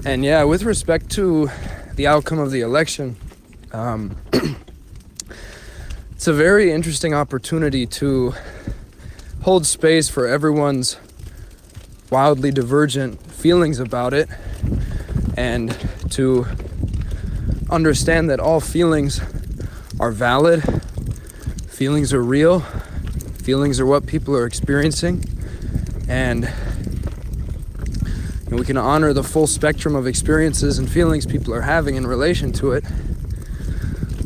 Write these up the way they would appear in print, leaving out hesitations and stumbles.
And yeah, with respect to the outcome of the election, it's a very interesting opportunity to hold space for everyone's wildly divergent feelings about it, and to understand that all feelings are valid, feelings are real, feelings are what people are experiencing, and we can honor the full spectrum of experiences and feelings people are having in relation to it,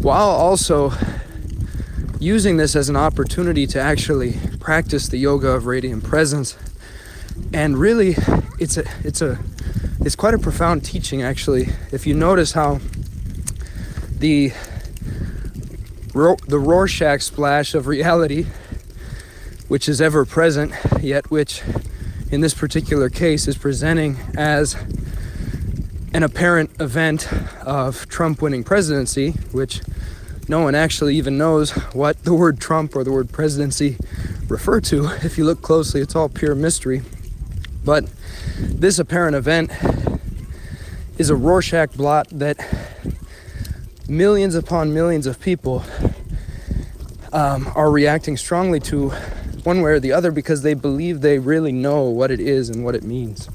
while also using this as an opportunity to actually practice the yoga of radiant presence. And really, it's quite a profound teaching, actually. If you notice how the Rorschach splash of reality, which is ever present, yet which in this particular case is presenting as an apparent event of Trump winning presidency, which no one actually even knows what the word Trump or the word presidency refer to. If you look closely, it's all pure mystery. But this apparent event is a Rorschach blot that millions upon millions of people are reacting strongly to, one way or the other, because they believe they really know what it is and what it means.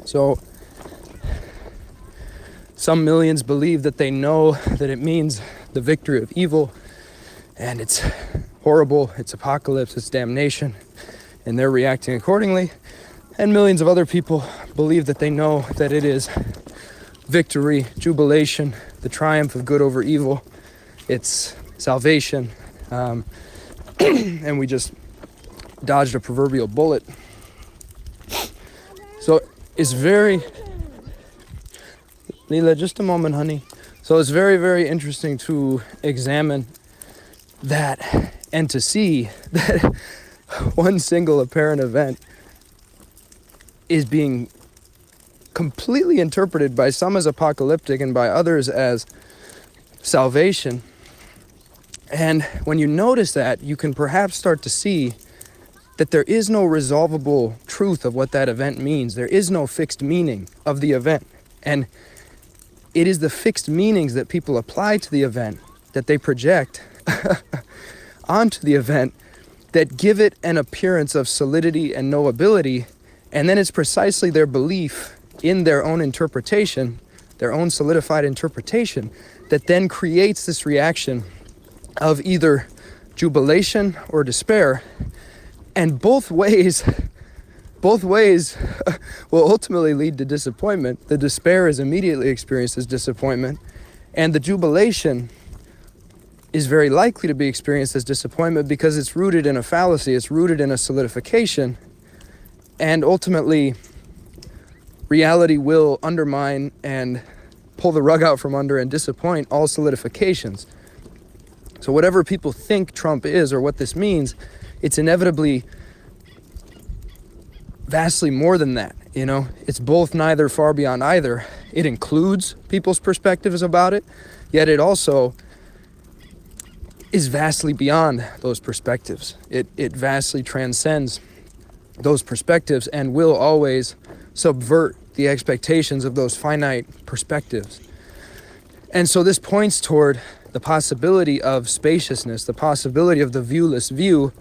So some millions believe that they know that it means the victory of evil, and it's horrible, it's apocalypse, it's damnation, and they're reacting accordingly. And millions of other people believe that they know that it is victory, jubilation, the triumph of good over evil, it's salvation, and we just dodged a proverbial bullet. So it's very... Leela, just a moment, honey. So it's very, very interesting to examine that and to see that one single apparent event is being completely interpreted by some as apocalyptic and by others as salvation. And when you notice that, you can perhaps start to see that there is no resolvable truth of what that event means. There is no fixed meaning of the event. And it is the fixed meanings that people apply to the event, that they project onto the event, that give it an appearance of solidity and knowability. And then it's precisely their belief in their own interpretation, their own solidified interpretation, that then creates this reaction of either jubilation or despair. And both ways will ultimately lead to disappointment. The despair is immediately experienced as disappointment, and the jubilation is very likely to be experienced as disappointment because it's rooted in a fallacy, it's rooted in a solidification, and ultimately reality will undermine and pull the rug out from under and disappoint all solidifications. So whatever people think Trump is or what this means, it's inevitably vastly more than that. It's both neither, far beyond either. It includes people's perspectives about it, yet it also is vastly beyond those perspectives. It vastly transcends those perspectives and will always subvert the expectations of those finite perspectives. And so this points toward the possibility of spaciousness, the possibility of the viewless view,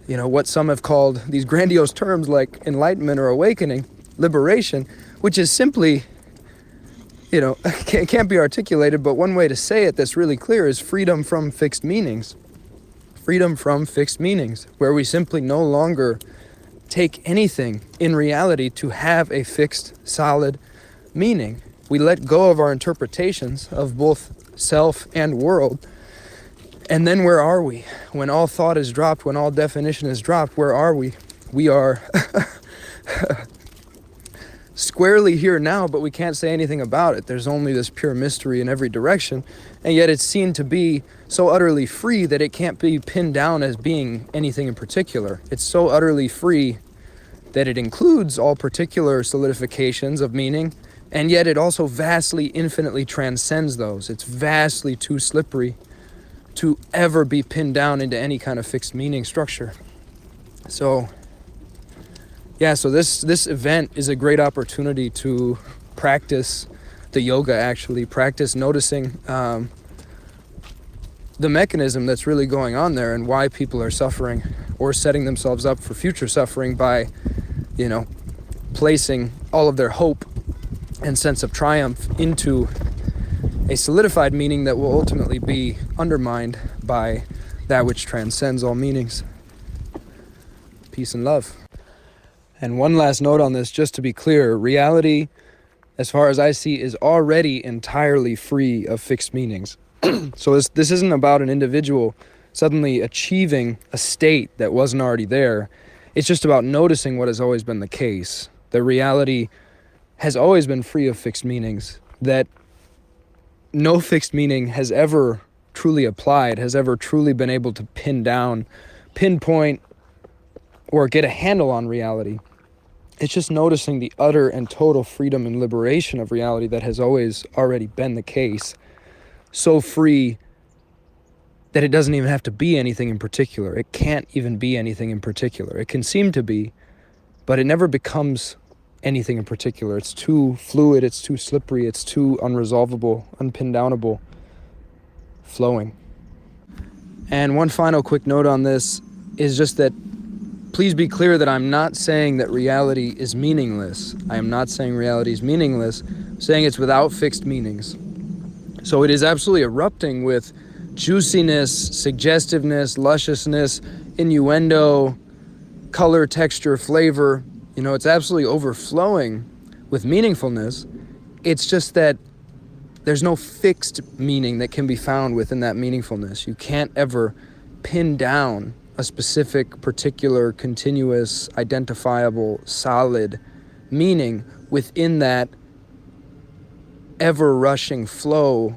what some have called these grandiose terms like enlightenment or awakening, liberation, which is simply, can't be articulated, but one way to say it that's really clear is freedom from fixed meanings. Freedom from fixed meanings, where we simply no longer take anything in reality to have a fixed, solid meaning. We let go of our interpretations of both self and world. And then where are we? When all thought is dropped, when all definition is dropped, where are we? We are squarely here now, but we can't say anything about it. There's only this pure mystery in every direction. And yet it's seen to be so utterly free that it can't be pinned down as being anything in particular. It's so utterly free that it includes all particular solidifications of meaning, and yet it also vastly, infinitely transcends those. It's vastly too slippery to ever be pinned down into any kind of fixed meaning structure. So Yeah, so this event is a great opportunity to practice the yoga, actually. Practice noticing the mechanism that's really going on there and why people are suffering or setting themselves up for future suffering by, placing all of their hope and sense of triumph into a solidified meaning that will ultimately be undermined by that which transcends all meanings. Peace and love. And one last note on this, just to be clear, reality, as far as I see, is already entirely free of fixed meanings. So this isn't about an individual suddenly achieving a state that wasn't already there. It's just about noticing what has always been the case. That reality has always been free of fixed meanings. That no fixed meaning has ever truly applied, has ever truly been able to pin down, pinpoint, or get a handle on reality. It's just noticing the utter and total freedom and liberation of reality that has always already been the case. So free that it doesn't even have to be anything in particular. It can't even be anything in particular. It can seem to be, but it never becomes anything in particular. It's too fluid, it's too slippery, it's too unresolvable, unpindownable, flowing. And one final quick note on this is just that please be clear that I'm not saying that reality is meaningless. I am not saying reality is meaningless. I'm saying it's without fixed meanings. So it is absolutely erupting with juiciness, suggestiveness, lusciousness, innuendo, color, texture, flavor. It's absolutely overflowing with meaningfulness. It's just that there's no fixed meaning that can be found within that meaningfulness. You can't ever pin down a specific, particular, continuous, identifiable, solid meaning within that ever-rushing flow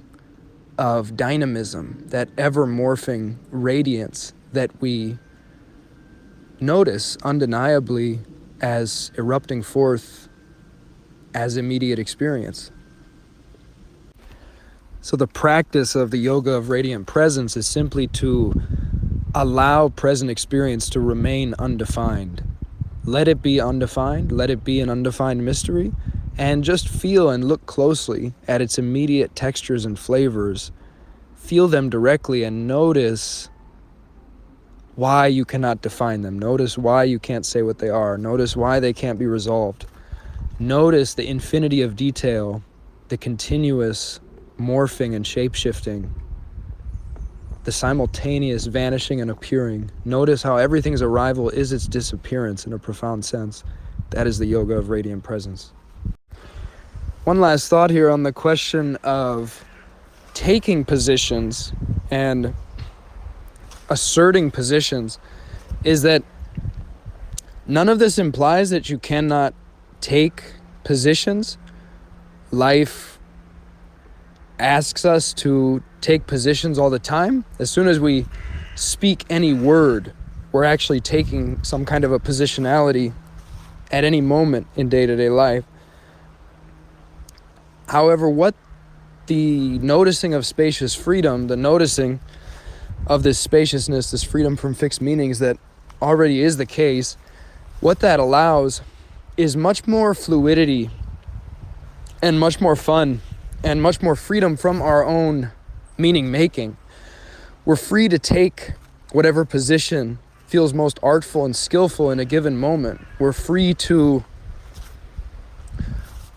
of dynamism, that ever-morphing radiance that we notice undeniably as erupting forth as immediate experience. So the practice of the yoga of radiant presence is simply to allow present experience to remain undefined. Let it be undefined, let it be an undefined mystery, and just feel and look closely at its immediate textures and flavors. Feel them directly and notice why you cannot define them. Notice why you can't say what they are. Notice why they can't be resolved. Notice the infinity of detail, the continuous morphing and shape-shifting, the simultaneous vanishing and appearing. Notice how everything's arrival is its disappearance in a profound sense. That is the yoga of radiant presence. One last thought here on the question of taking positions and asserting positions is that none of this implies that you cannot take positions. Life asks us to take positions all the time. As soon as we speak any word, we're actually taking some kind of a positionality at any moment in day-to-day life. However, what the noticing of spacious freedom, the noticing of this spaciousness, this freedom from fixed meanings that already is the case, what that allows is much more fluidity and much more fun and much more freedom from our own meaning making. We're free to take whatever position feels most artful and skillful in a given moment. We're free to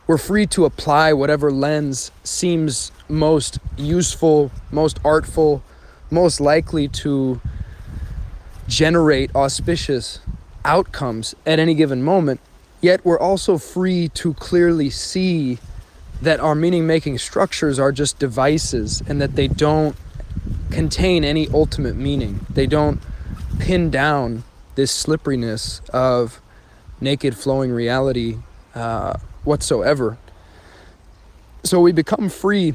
apply whatever lens seems most useful, most artful, most likely to generate auspicious outcomes at any given moment. Yet we're also free to clearly see that our meaning-making structures are just devices and that they don't contain any ultimate meaning. They don't pin down this slipperiness of naked flowing reality whatsoever. So we become free,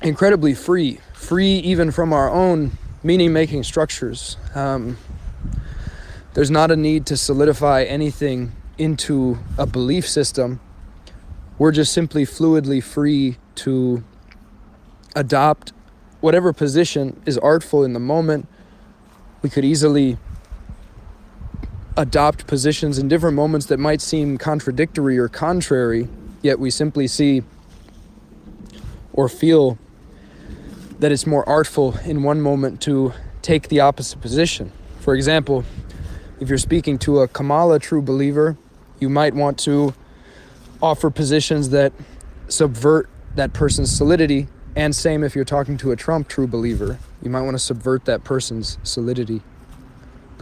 incredibly free even from our own meaning-making structures. There's not a need to solidify anything into a belief system. We're just simply fluidly free to adopt whatever position is artful in the moment. We could easily adopt positions in different moments that might seem contradictory or contrary, yet we simply see or feel that it's more artful in one moment to take the opposite position. For example, if you're speaking to a Kamala true believer, you might want to offer positions that subvert that person's solidity, and same if you're talking to a Trump true believer, you might want to subvert that person's solidity.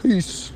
Peace.